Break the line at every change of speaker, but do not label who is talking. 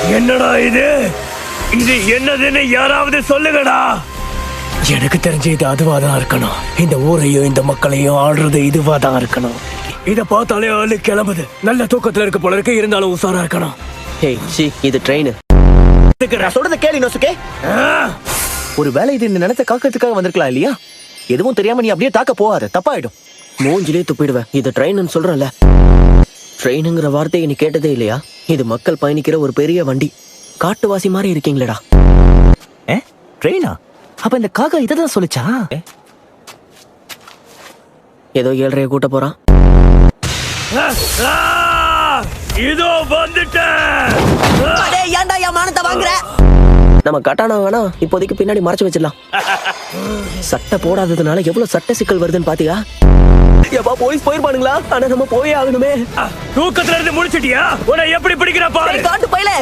என்னடா இது? இது என்னதுன்னு யாராவது சொல்லுங்கடா. எனக்கு தெரிஞ்ச இது அதுவாதான் இருக்கணும். இந்த ஊரையும் இந்த மக்களையும் ஆள்றது இதுவாதான் இருக்கணும். இத பார்த்தாலே ஆளு கிளம்புது. நல்ல தூக்கத்துல இருக்க போல இருக்கு, இருந்தாலும் உசாரா இருக்கணும்.
ஏய் சி, இது ட்ரெயின்.
நான் சொல்றத கேளு நோசுகே. ஒரு வேலை இது இந்த நிலத்தை காக்கிறதுக்காக வந்திருக்கலாம் இல்லையா? எதுவும் தெரியாம நீ அப்படியே தாக்க போகாத, தப்பாயிடும்.
மூஞ்சிலே துப்பிடுவேன். இது ட்ரெயின்னு சொல்றேன்ல. ட்ரெயினுங்கிற வார்த்தையை நீ கேட்டதே இல்லையா? இது மக்கள் பயணிக்கிற ஒரு பெரிய வண்டி. காட்டுவாசி மாதிரி இருக்கீங்களடா.
ட்ரெயினா? அப்ப இந்த காக்கா இததான் சொல்லுச்சா?
ஏதோ 7:30 கூட்ட போறான்.
இதோ வந்துட்டேன்.
ஏன்டா என் மானத்தை வாங்குற? நம்ம கட்டானா வேணா இப்போதைக்கு பின்னாடி மறைச்சு வச்சிடலாம். சட்டை போடாததுனால எவ்வளவு சட்ட சிக்கல் வருதுன்னு பாத்தியா? எப்பா போலீஸ் போயிருப்பானுங்களா? ஆனா நம்ம போயே ஆகணுமே.
தூக்கத்துல இருந்து முடிச்சிட்டியா? உன்னை எப்படி பிடிக்கிற பாரு.
காட்டு பையலே.